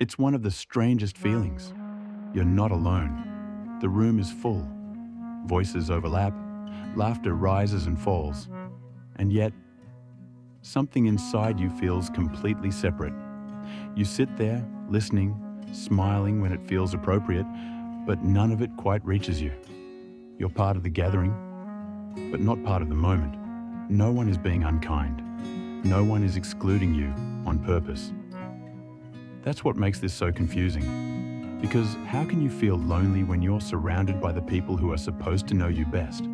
It's one of the strangest feelings. You're not alone. The room is full. Voices overlap. Laughter rises and falls. And yet, something inside you feels completely separate. You sit there, listening, smiling when it feels appropriate, but none of it quite reaches you. You're part of the gathering, but not part of the moment. No one is being unkind. No one is excluding you on purpose. That's what makes this so confusing. Because how can you feel lonely when you're surrounded by the people who are supposed to know you best?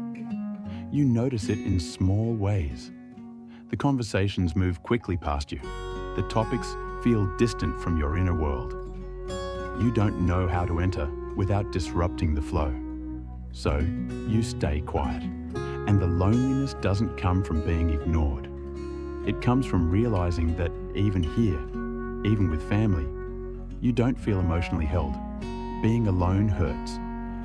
You notice it in small ways. The conversations move quickly past you. The topics feel distant from your inner world. You don't know how to enter without disrupting the flow. So you stay quiet. And the loneliness doesn't come from being ignored. It comes from realizing that even here, even with family, you don't feel emotionally held. Being alone hurts,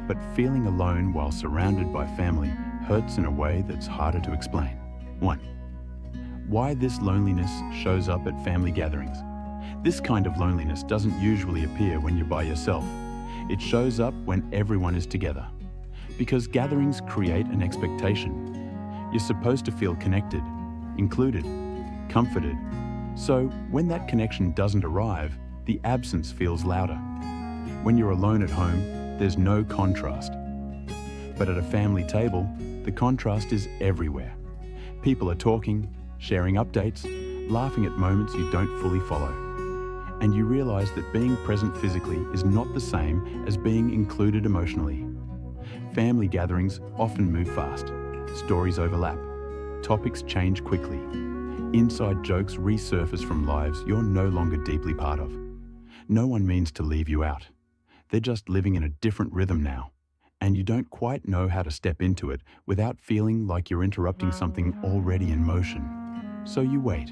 but feeling alone while surrounded by family hurts in a way that's harder to explain. 1. Why this loneliness shows up at family gatherings. This kind of loneliness doesn't usually appear when you're by yourself. It shows up when everyone is together. Because gatherings create an expectation. You're supposed to feel connected, included, comforted. So when that connection doesn't arrive, the absence feels louder. When you're alone at home, there's no contrast. But at a family table, the contrast is everywhere. People are talking, sharing updates, laughing at moments you don't fully follow. And you realize that being present physically is not the same as being included emotionally. Family gatherings often move fast. Stories overlap. Topics change quickly. Inside jokes resurface from lives you're no longer deeply part of. No one means to leave you out. They're just living in a different rhythm now. And you don't quite know how to step into it without feeling like you're interrupting something already in motion. So you wait.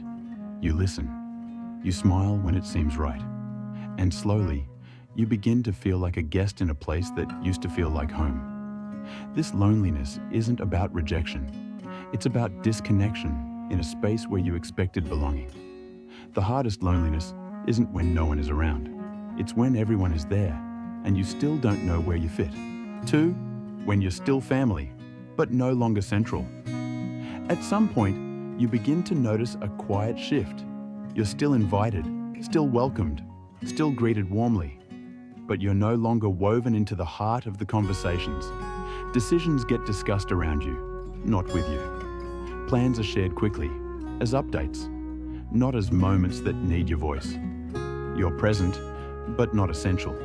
You listen. You smile when it seems right. And slowly, you begin to feel like a guest in a place that used to feel like home. This loneliness isn't about rejection. It's about disconnection in a space where you expected belonging. The hardest loneliness isn't when no one is around. It's when everyone is there and you still don't know where you fit. 2, when you're still family, but no longer central. At some point, you begin to notice a quiet shift. You're still invited, still welcomed, still greeted warmly, but you're no longer woven into the heart of the conversations. Decisions get discussed around you, not with you. Plans are shared quickly, as updates, not as moments that need your voice. You're present, but not essential.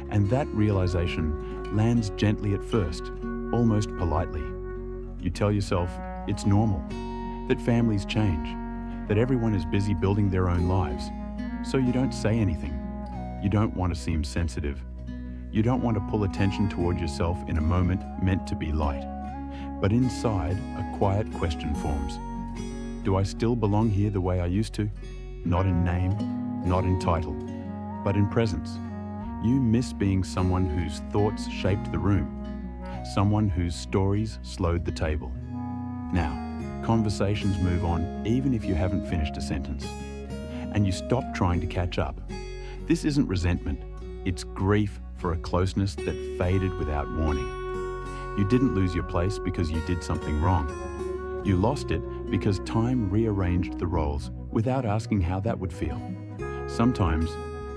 And that realization lands gently at first, almost politely. You tell yourself it's normal, that families change, that everyone is busy building their own lives. So you don't say anything. You don't want to seem sensitive. You don't want to pull attention toward yourself in a moment meant to be light. But inside, a quiet question forms. Do I still belong here the way I used to? Not in name, not in title, but in presence. You miss being someone whose thoughts shaped the room, someone whose stories slowed the table. Now, conversations move on even if you haven't finished a sentence. And you stop trying to catch up. This isn't resentment, it's grief for a closeness that faded without warning. You didn't lose your place because you did something wrong. You lost it because time rearranged the roles without asking how that would feel. Sometimes,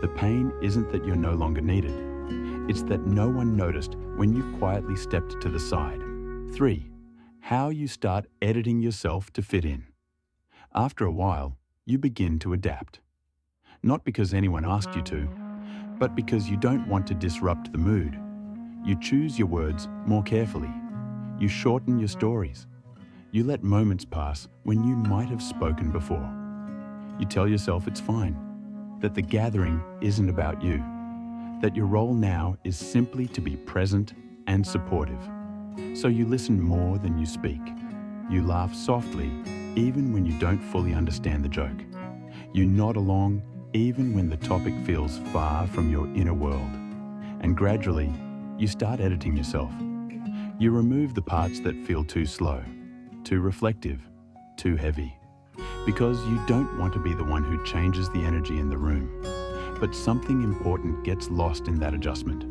the pain isn't that you're no longer needed. It's that no one noticed when you quietly stepped to the side. 3. How you start editing yourself to fit in. After a while, you begin to adapt. Not because anyone asked you to, but because you don't want to disrupt the mood. You choose your words more carefully. You shorten your stories. You let moments pass when you might have spoken before. You tell yourself it's fine, that the gathering isn't about you, that your role now is simply to be present and supportive. So you listen more than you speak. You laugh softly, even when you don't fully understand the joke. You nod along, even when the topic feels far from your inner world. And gradually, you start editing yourself. You remove the parts that feel too slow, too reflective, too heavy. Because you don't want to be the one who changes the energy in the room, But something important gets lost in that adjustment.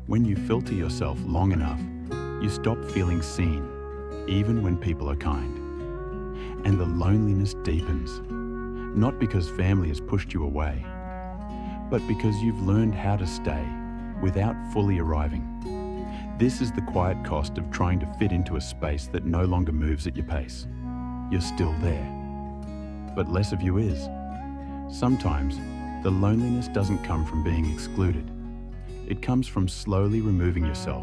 When you filter yourself long enough, you stop feeling seen, even when people are kind. And the loneliness deepens, not because family has pushed you away, but because you've learned how to stay without fully arriving. This is the quiet cost of trying to fit into a space that no longer moves at your pace. You're still there, but less of you is. Sometimes, the loneliness doesn't come from being excluded. It comes from slowly removing yourself,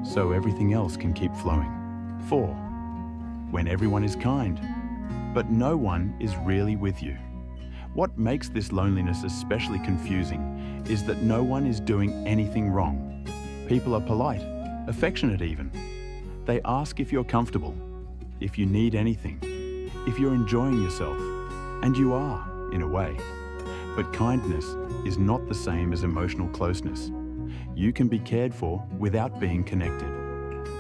so everything else can keep flowing. 4. When everyone is kind, but no one is really with you. What makes this loneliness especially confusing is that no one is doing anything wrong. People are polite, affectionate even. They ask if you're comfortable, if you need anything, if you're enjoying yourself, and you are, in a way. But kindness is not the same as emotional closeness. You can be cared for without being connected.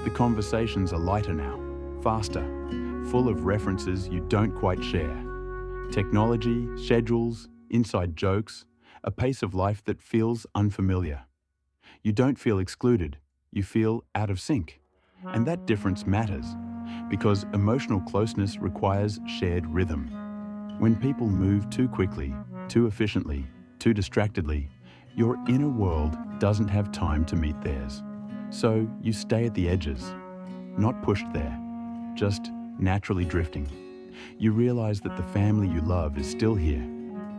The conversations are lighter now, faster, full of references you don't quite share. Technology, schedules, inside jokes, a pace of life that feels unfamiliar. You don't feel excluded, you feel out of sync. And that difference matters, because emotional closeness requires shared rhythm. When people move too quickly, too efficiently, too distractedly, your inner world doesn't have time to meet theirs. So you stay at the edges, not pushed there, just naturally drifting. You realize that the family you love is still here,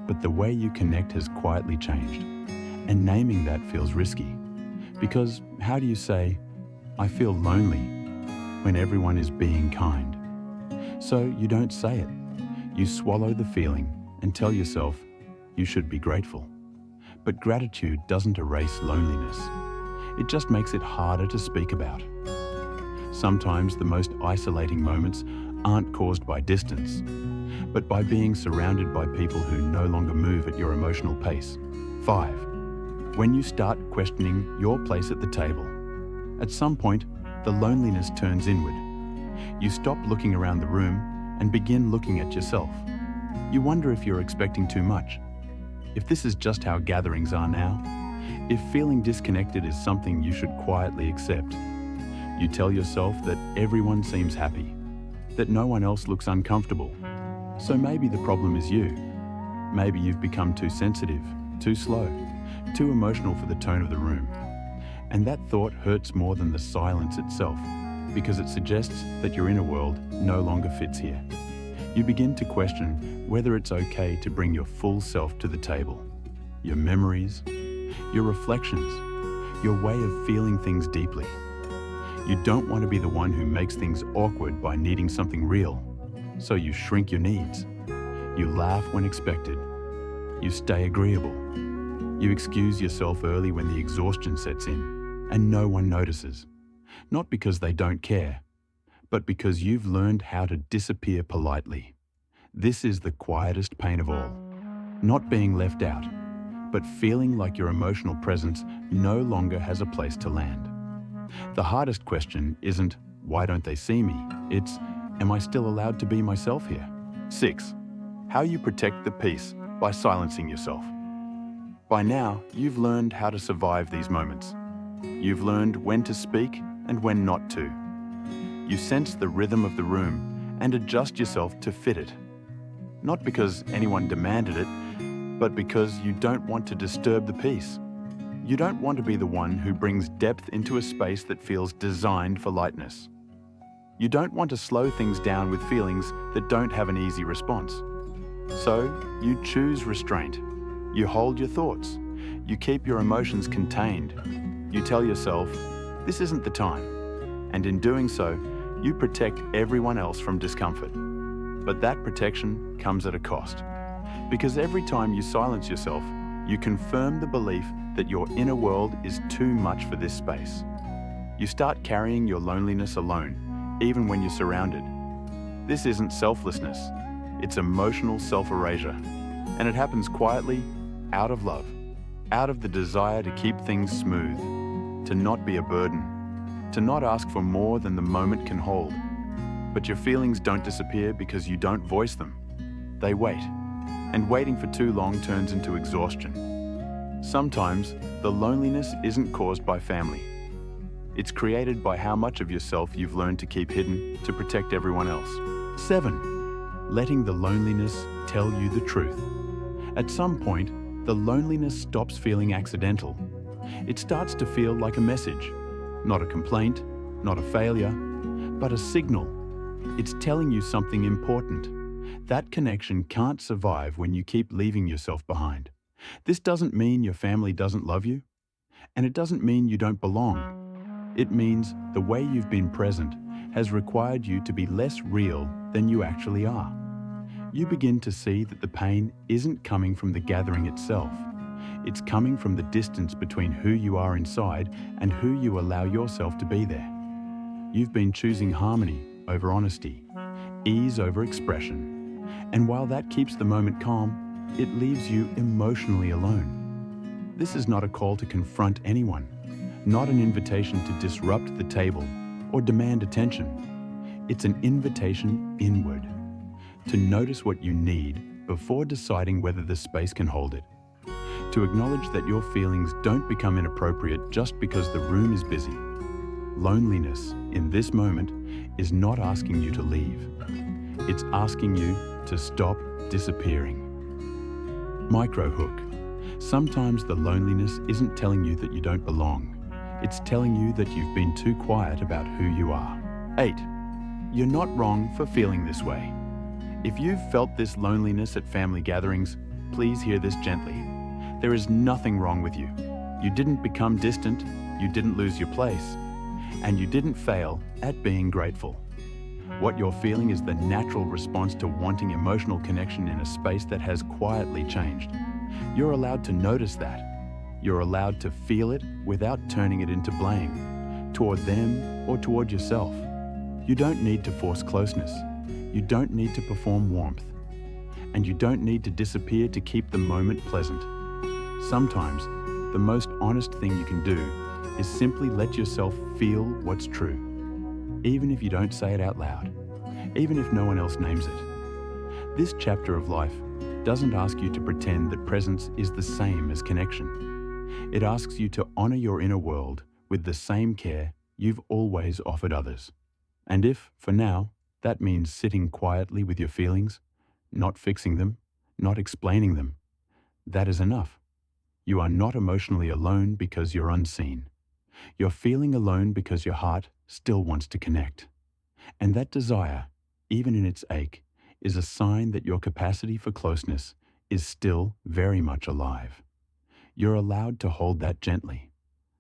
but the way you connect has quietly changed. And naming that feels risky. Because how do you say, I feel lonely, when everyone is being kind? So you don't say it. You swallow the feeling and tell yourself you should be grateful. But gratitude doesn't erase loneliness. It just makes it harder to speak about. Sometimes the most isolating moments aren't caused by distance, but by being surrounded by people who no longer move at your emotional pace. 5. When you start questioning your place at the table, at some point, the loneliness turns inward. You stop looking around the room and begin looking at yourself. You wonder if you're expecting too much, if this is just how gatherings are now, if feeling disconnected is something you should quietly accept. You tell yourself that everyone seems happy, that no one else looks uncomfortable. So maybe the problem is you. Maybe you've become too sensitive, too slow, too emotional for the tone of the room. And that thought hurts more than the silence itself, because it suggests that your inner world no longer fits here. You begin to question whether it's okay to bring your full self to the table. Your memories, your reflections, your way of feeling things deeply. You don't want to be the one who makes things awkward by needing something real, so you shrink your needs. You laugh when expected. You stay agreeable. You excuse yourself early when the exhaustion sets in, and no one notices. Not because they don't care, but because you've learned how to disappear politely. This is the quietest pain of all. Not being left out, but feeling like your emotional presence no longer has a place to land. The hardest question isn't, why don't they see me? It's, am I still allowed to be myself here? 6. How you protect the peace by silencing yourself. By now, you've learned how to survive these moments. You've learned when to speak and when not to. You sense the rhythm of the room and adjust yourself to fit it. Not because anyone demanded it, but because you don't want to disturb the peace. You don't want to be the one who brings depth into a space that feels designed for lightness. You don't want to slow things down with feelings that don't have an easy response. So, you choose restraint. You hold your thoughts. You keep your emotions contained. You tell yourself, this isn't the time. And in doing so, you protect everyone else from discomfort. But that protection comes at a cost. Because every time you silence yourself, you confirm the belief that your inner world is too much for this space. You start carrying your loneliness alone, even when you're surrounded. This isn't selflessness, it's emotional self-erasure. And it happens quietly, out of love, out of the desire to keep things smooth, to not be a burden, to not ask for more than the moment can hold. But your feelings don't disappear because you don't voice them. They wait, and waiting for too long turns into exhaustion. Sometimes the loneliness isn't caused by family. It's created by how much of yourself you've learned to keep hidden to protect everyone else. 7. Letting the loneliness tell you the truth. At some point, the loneliness stops feeling accidental. It starts to feel like a message, not a complaint, not a failure, but a signal. It's telling you something important. That connection can't survive when you keep leaving yourself behind. This doesn't mean your family doesn't love you, and it doesn't mean you don't belong. It means the way you've been present has required you to be less real than you actually are. You begin to see that the pain isn't coming from the gathering itself. It's coming from the distance between who you are inside and who you allow yourself to be there. You've been choosing harmony over honesty, ease over expression, and while that keeps the moment calm, it leaves you emotionally alone. This is not a call to confront anyone, not an invitation to disrupt the table or demand attention. It's an invitation inward, to notice what you need before deciding whether the space can hold it. To acknowledge that your feelings don't become inappropriate just because the room is busy. Loneliness, in this moment, is not asking you to leave. It's asking you to stop disappearing. Micro-hook. Sometimes the loneliness isn't telling you that you don't belong. It's telling you that you've been too quiet about who you are. 8. You're not wrong for feeling this way. If you've felt this loneliness at family gatherings, please hear this gently. There is nothing wrong with you. You didn't become distant, you didn't lose your place, and you didn't fail at being grateful. What you're feeling is the natural response to wanting emotional connection in a space that has quietly changed. You're allowed to notice that. You're allowed to feel it without turning it into blame, toward them or toward yourself. You don't need to force closeness. You don't need to perform warmth. And you don't need to disappear to keep the moment pleasant. Sometimes, the most honest thing you can do is simply let yourself feel what's true, even if you don't say it out loud, even if no one else names it. This chapter of life doesn't ask you to pretend that presence is the same as connection. It asks you to honor your inner world with the same care you've always offered others. And if, for now, that means sitting quietly with your feelings, not fixing them, not explaining them, that is enough. You are not emotionally alone because you're unseen. You're feeling alone because your heart still wants to connect. And that desire, even in its ache, is a sign that your capacity for closeness is still very much alive. You're allowed to hold that gently.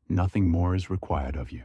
Nothing more is required of you.